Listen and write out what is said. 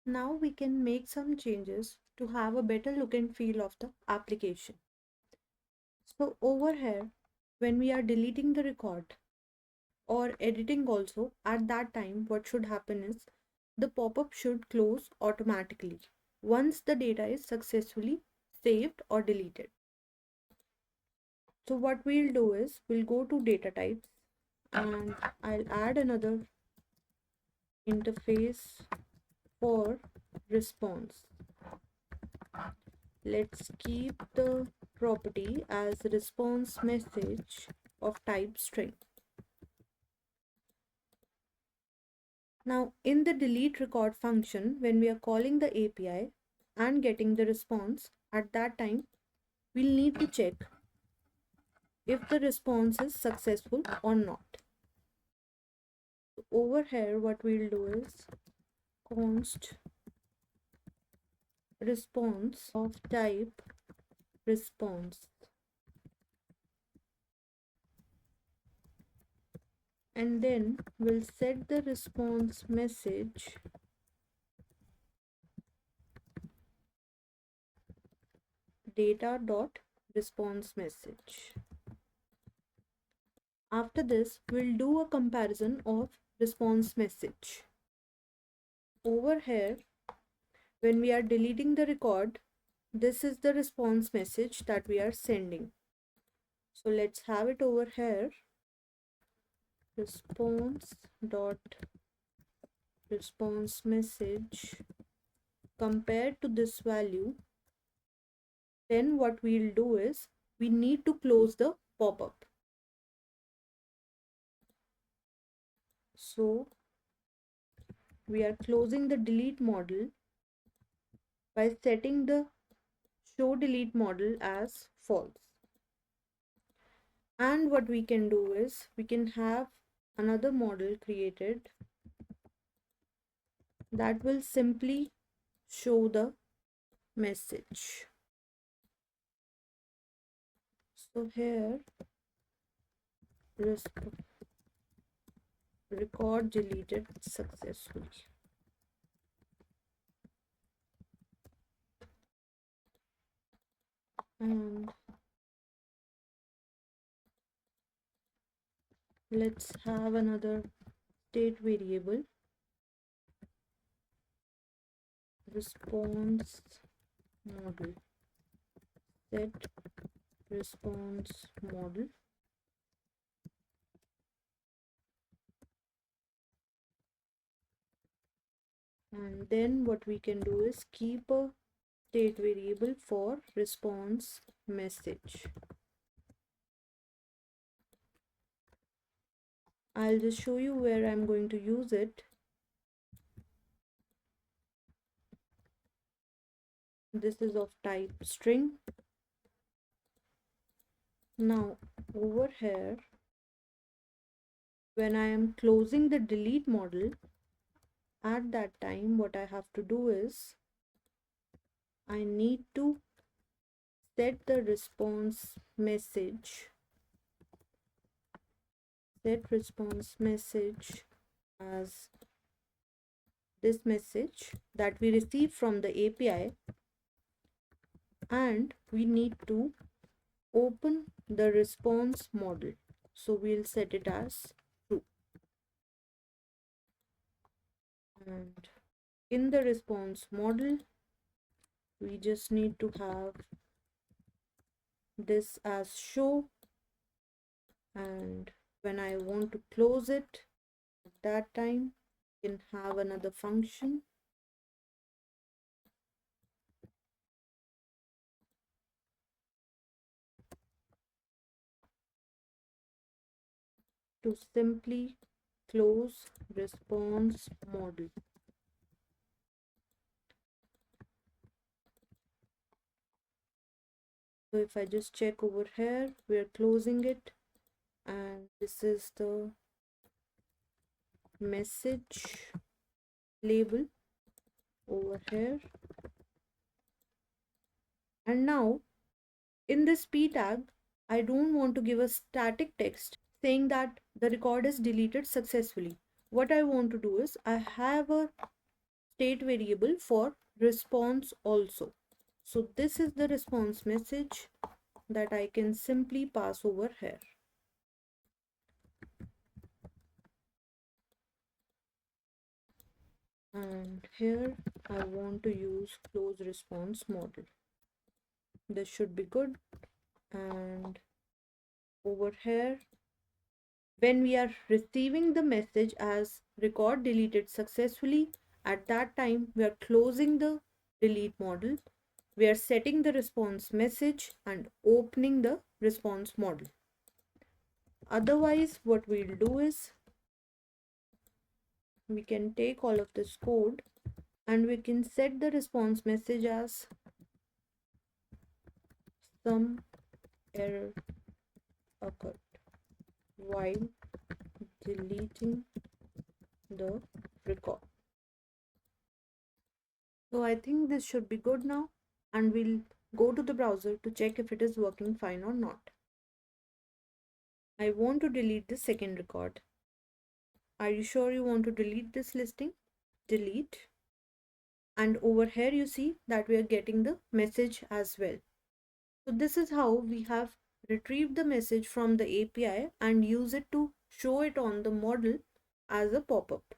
Now we can make some changes to have a better look and feel of the application. So over here, when we are deleting the record or editing also, at that time what should happen is the pop-up should close automatically once the data is successfully saved or deleted. So what we'll do is we'll go to data types and I'll add another interface for response. Let's keep the property as response message of type string. Now in the delete record function, when we are calling the API and getting the response, at that time we'll need to check if the response is successful or not. So over here what we'll do is const response of type response, and then we'll set the response message data dot response message. After this, we'll do a comparison of response message. Over here, when we are deleting the record, this is the response message that we are sending. So let's have it over here. Response dot response message compared to this value. Then what we'll do is we need to close the pop-up. So we are closing the delete model by setting the show delete model as false. And what we can do is we can have another model created that will simply show the message. So here record deleted successfully. And let's have another state variable, response model, set response model, and then what we can do is keep a state variable for response message. I'll just show you where I'm going to use it. This is of type string. Now over here, when I am closing the delete model, at that time what I have to do is I need to set the response message, as this message that we receive from the API, and we need to open the response model. So we'll set it as true. And in the response model, we just need to have this as show, and when I want to close it, at that time you can have another function to simply close response model. So if I just check over here, we're closing it, and this is the message label over here. And now in this p tag, I don't want to give a static text saying that the record is deleted successfully. What I want to do is I have a state variable for response also. So this is the response message that I can simply pass over here. And here I want to use close response model. This should be good. And over here, when we are receiving the message as record deleted successfully, at that time we are closing the delete model. We are setting the response message and opening the response model. Otherwise, what we'll do is we can take all of this code and we can set the response message as some error occurred while deleting the record. So I think this should be good now, and we'll go to the browser to check if it is working fine or not. I want to delete the second record. Are you sure you want to delete this listing? Delete. And over here you see that we are getting the message as well. So this is how we have retrieved the message from the API and use it to show it on the model as a pop-up.